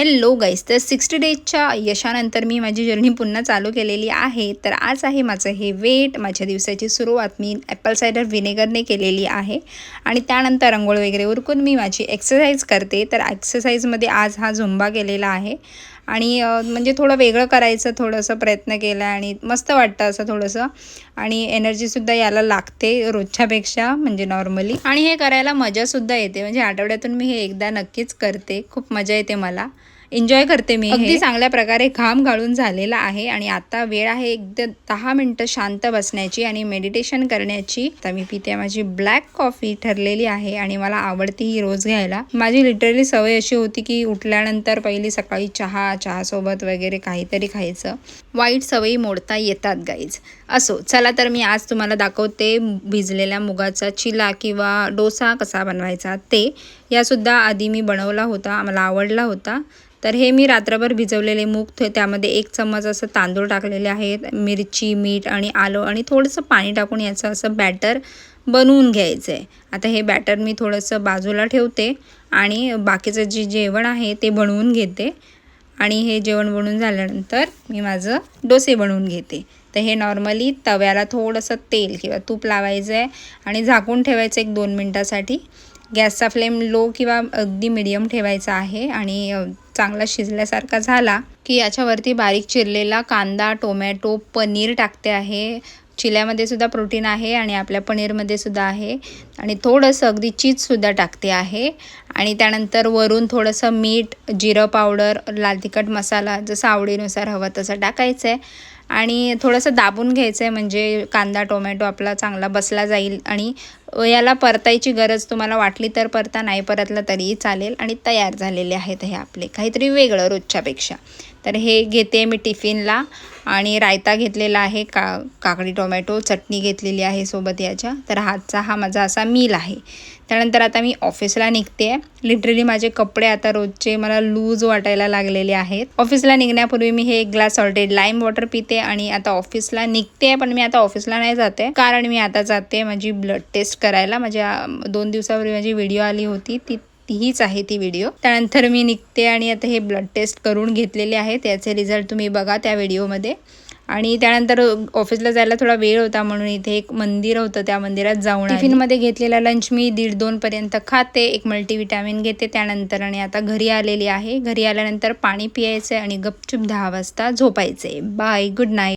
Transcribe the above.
Hello guys, तर 60 डेजच्या यशानंतर मी माझी जर्नी पुन्हा चालू केलेली आहे. तर आज आहे माझं हे वेट, माझ्या दिवसाची सुरुवात मी ॲपल सायडर व्हिनेगरने केलेली आहे. आणि त्यानंतर अंघोळ वगैरे उरकून मी माझी एक्सरसाइज करते. तर एक्सरसाइजमध्ये आज हा झुंबा केलेला आहे. आणि म्हणजे थोडं वेगळं करायचं थोडंसं प्रयत्न केला आणि मस्त वाटतं असं थोडंसं. आणि एनर्जीसुद्धा याला लागते रोजच्यापेक्षा म्हणजे नॉर्मली. आणि हे करायला मजासुद्धा येते, म्हणजे आठवड्यातून मी हे एकदा नक्कीच करते. खूप मजा येते मला, एन्जॉय करते मी. अगदी चांगल्या प्रकारे घाम गाळून झालेला आहे. आणि आता वेळ आहे एकदम 10 मिनटं शांत बसण्याची आणि मेडिटेशन करण्याची. आता मी पिते माझी ब्लॅक कॉफी ठरलेली आहे आणि मला आवडते ही रोज घ्यायला. माझी लिटरली सवय अशी होती की उठल्यानंतर पहिली सकाळी चहासोबत वगैरे काहीतरी खायचं. वाईट सवयी मोडता येतात गाईज. असो, चला तर मी आज तुम्हाला दाखवते भिजलेल्या मुगाचा चिला किंवा डोसा कसा बनवायचा ते. यासुद्धा आधी मी बनवला होता, मला आवडला होता. तर हे मी रात्रभर भिजवलेले मूग, त्यामध्ये 1 चम्मच असं तांदूळ टाकलेले आहेत, मिरची, मीठ आणि आलं आणि थोडंसं पाणी टाकून याचं असं बॅटर बनवून घ्यायचं आहे. आता हे बॅटर मी थोडंसं बाजूला ठेवते आणि बाकीचं जे जेवण आहे ते बनवून घेते. आणि हे जेवण बनवून झाल्यानंतर मी माझं डोसे बनवून घेते. तर हे नॉर्मली तव्याला थोडंसं तेल किंवा तूप लावायचं आहे आणि झाकून ठेवायचं 1-2 मिनटासाठी. गॅसचा फ्लेम लो किंवा अगदी मीडियम ठेवायचा आहे. आणि चांगला शिजल्यासारखा झाला की याच्यावरती बारीक चिरलेला कांदा, टोमॅटो, पनीर टाकते आहे. चिल्यामध्ये सुद्धा प्रोटीन आहे आणि आपल्या पनीरमध्ये सुद्धा आहे. आणि थोडंसं अगदी चीजसुद्धा टाकते आहे. आणि त्यानंतर वरून थोडंसं मीठ, जिरं पावडर, लाल तिखट मसाला जसं आवडीनुसार हवं तसं टाकायचं आहे. आणि थोडंसं दाबून घ्यायचं आहे म्हणजे कांदा टोमॅटो आपला चांगला बसला जाईल. आणि याला परतायची गरज तुम्हाला वाटली तर परता, नाही परतलं तरीही चालेल. आणि तयार झालेले आहेत हे आपले काहीतरी वेगळं रोजच्यापेक्षा. तर हे घेते मी टिफिनला. आणि रायता घेतलेला आहे, काकडी टोमॅटो चटणी घेतलेली आहे सोबत याच्या. तर हा माझा असा मील आहे. त्यानंतर आता मी ऑफिसला निघते आहे. लिटरली माझे कपडे आता रोजचे मला लूज वाटायला लागलेले आहेत. ऑफिसला निघण्यापूर्वी मी हे 1 ग्लास सॉल्टेड लाईम वॉटर पिते आणि आता ऑफिसला निघते आहे. पण मी आता ऑफिसला नाही जाते, कारण मी आता जाते माझी ब्लड टेस्ट करायला. माझ्या 2 दिवसापूर्वी माझी व्हिडिओ आली होती, हीच आहे ती व्हिडिओ. त्यानंतर मी निघते आणि आता हे ब्लड टेस्ट करून घेतलेले आहे. त्याचे रिझल्ट तुम्ही बघा त्या व्हिडिओमध्ये. आणि त्यानंतर ऑफिसला जायला थोडा वेळ होता म्हणून इथे एक मंदिर होतं, त्या मंदिरात जाऊन टिफिनमध्ये घेतलेला लंच मी 1:30-2 पर्यंत खाते. एक मल्टीविटॅमिन घेते त्यानंतर. आणि आता घरी आलेली आहे. घरी आल्यानंतर पाणी पियायचं आहे आणि गपचूप 10 वाजता झोपायचं आहे. Bye, good night.